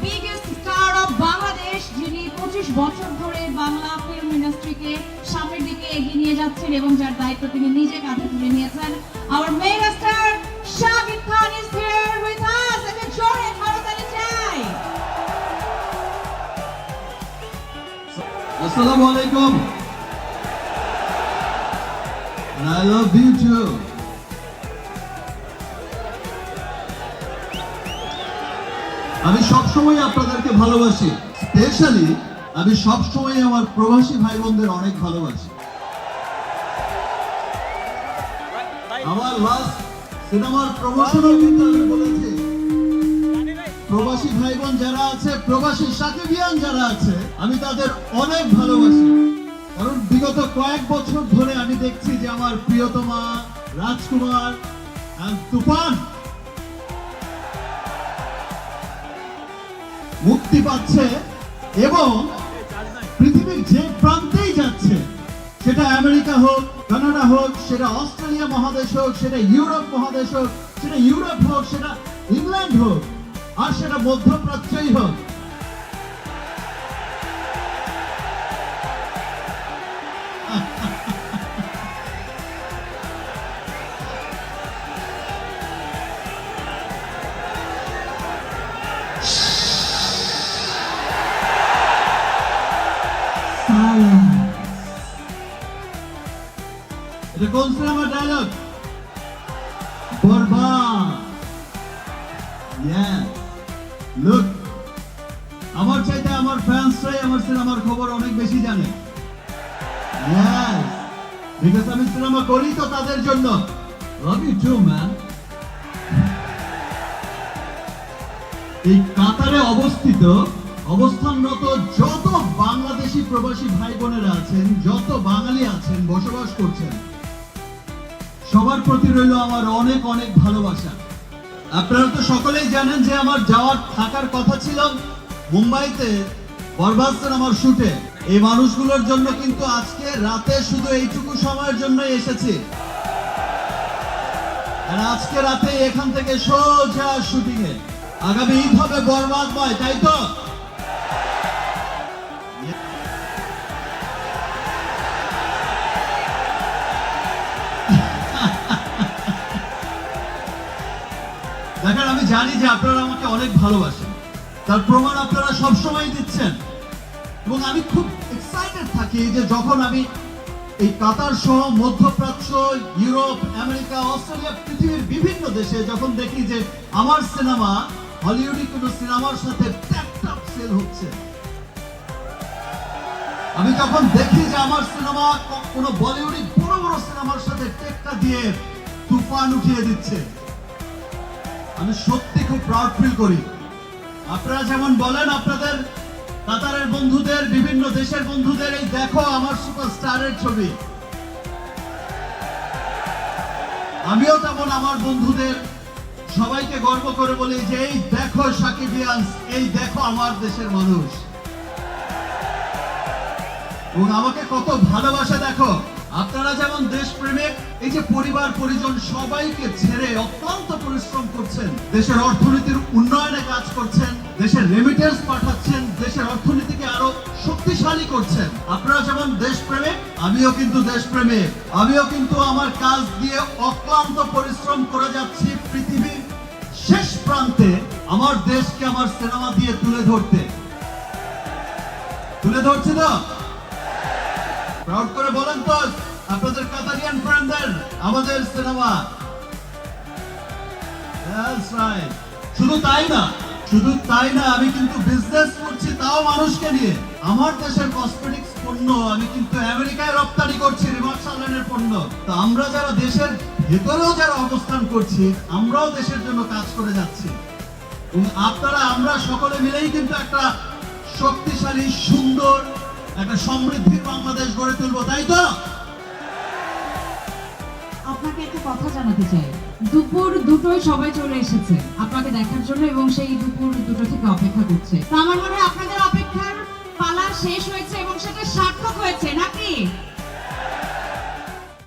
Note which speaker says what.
Speaker 1: biggest star of Bangladesh, যিনি 25 বছর ধরে বাংলা ফিল্ম ইন্ডাস্ট্রিকে সামনের দিকে এগিয়ে নিয়ে যাচ্ছেন এবং যার দায়িত্ব তিনি নিজে কাঁধে তুলে নিয়েছেন। Our mega star Shahid Khan is here with us. And a জোরে করতালি চাই।
Speaker 2: Assalamu alaikum. And I love you too. আমি সবসময় আপনাদেরকে ভালোবাসি, স্পেশালি আমি সবসময় আমার প্রবাসী ভাই বোনদের অনেক ভালোবাসি। আমার লাস্ট সিনেমার প্রমোশনও কিন্তু আমি বলেছি, প্রবাসী ভাই বোন যারা আছে, প্রবাসী সাকিবিয়ান যারা আছে, আমি তাদের অনেক ভালোবাসি। কারণ বিগত কয়েক বছর ধরে আমি দেখছি যে আমার প্রিয়তমা রাজকুমার তুফান মুক্তি পাচ্ছে এবং পৃথিবীর যে প্রান্তেই যাচ্ছে, সেটা আমেরিকা হোক, কানাডা হোক, সেটা অস্ট্রেলিয়া মহাদেশ হোক, সেটা ইউরোপ মহাদেশ হোক, সেটা ইউরোপ হোক, সেটা ইংল্যান্ড হোক, আর সেটা মধ্যপ্রাচ্যই হোক, এটা কোন সিনেমার ডায়লগ? বরবাদ। Yes. Look, আমার চাইতে আমার ফ্যান্সরাই আমার সিনেমার খবর অনেক বেশি জানে। Yes. Because আমি সিনেমা করি তো তাদের জন্য। Love you too, man. এই কাতারে অবস্থানরত যত বাংলাদেশি প্রবাসী ভাই বোনেরা আছেন, যত বাঙালি আছেন, বসবাস করছেন, সবার প্রতি রইল আমার অনেক অনেক ভালোবাসা। আপনারা তো সকলেই জানেন যে আমার থাকার কথা ছিল মুম্বাইতে বরবাদ সিনেমার শুটে। এই মানুষগুলোর জন্য কিন্তু আজকে রাতে শুধু এইটুকু সময়ের জন্য এসেছি। আর আজকে রাতে এখান থেকে সোজা শুটিং এ। আগামী ঈদ হবে বরবাদময়, তাই তো? দেখেন, আমি জানি যে আপনারা আমাকে অনেক ভালোবাসেন, তার প্রমাণ আপনারা সবসময় দিচ্ছেন। এবং আমি খুব এক্সাইটেড থাকি যে যখন আমি এই কাতার সহ মধ্যপ্রাচ্য, ইউরোপ, আমেরিকা, অস্ট্রেলিয়া, পৃথিবীর বিভিন্ন দেশে যখন দেখি যে আমার সিনেমা হলিউডি কোনো সিনেমার সাথে ট্যাপ সেল হচ্ছে, আমি যখন দেখি যে আমার সিনেমা কোনো বলিউডি বড় বড় সিনেমার সাথে টেক্কা দিয়ে তুফান উঠিয়ে দিচ্ছে, আমি সত্যি খুব প্রাউড ফিল করি। আপনারা যেমন বলেন আপনাদের কাতারের বন্ধুদের, বিভিন্ন দেশের বন্ধুদের, এই দেখো আমার সুপারস্টারের ছবি, আমিও তেমন আমার বন্ধুদের সবাইকে গর্ব করে বলি যে এই দেখো সাকিবিয়ানস, এই দেখো আমার দেশের মানুষ, এবং আমাকে কত ভালোবাসা। দেখো, আপনারা যেমন দেশপ্রেমিক, এই যে পরিবার পরিজন সবাইকে ছেড়ে অত্যন্ত পরিশ্রম করছেন, দেশের অর্থনীতির উন্নয়নে কাজ করছেন, দেশের রেমিটেন্স পাঠাচ্ছেন, দেশের অর্থনীতিকে আরো শক্তিশালী করছেন। আপনারা যেমন দেশপ্রেমিক, আমিও কিন্তু দেশপ্রেমিক। আমিও কিন্তু আমার কাজ দিয়ে অক্লান্ত পরিশ্রম করে যাচ্ছি পৃথিবীর শেষ প্রান্তে আমার দেশকে আমার সিনেমা দিয়ে তুলে ধরছি তো? প্রাউড করে বলেন তো আপনাদের কাতারিয়ান ফ্রেন্ডদের, আমাদের সিনেমা। That's right. শুধু তাই না, আমি কিন্তু বিজনেস করছি, তাও মানুষকে নিয়ে। আমার দেশের কসমেটিক্স পণ্য আমি কিন্তু আমেরিকায় রপ্তানি করছি, রিমার্ক সালেনের পণ্য। তো আমরা যারা দেশের ভেতরেও যারা অবস্থান করছি, আমরাও দেশের জন্য কাজ করে যাচ্ছি। আমরা সকলে মিলেই কিন্তু একটা শক্তিশালী, সুন্দর, একটা সমৃদ্ধির বাংলাদেশ গড়ে তুলবো, তাই তো?
Speaker 1: আপনাকে একটা কথা জানাতে চাই, দুপুর 2টোয় সবাই চলে এসেছে আপনাকে দেখার জন্য এবং সেই দুপুর 2টো থেকে অপেক্ষা করছে। তো আমার মনে হয় আপনাদের অপেক্ষার পালা শেষ হয়েছে এবং সেটা সার্থক হয়েছে, নাকি?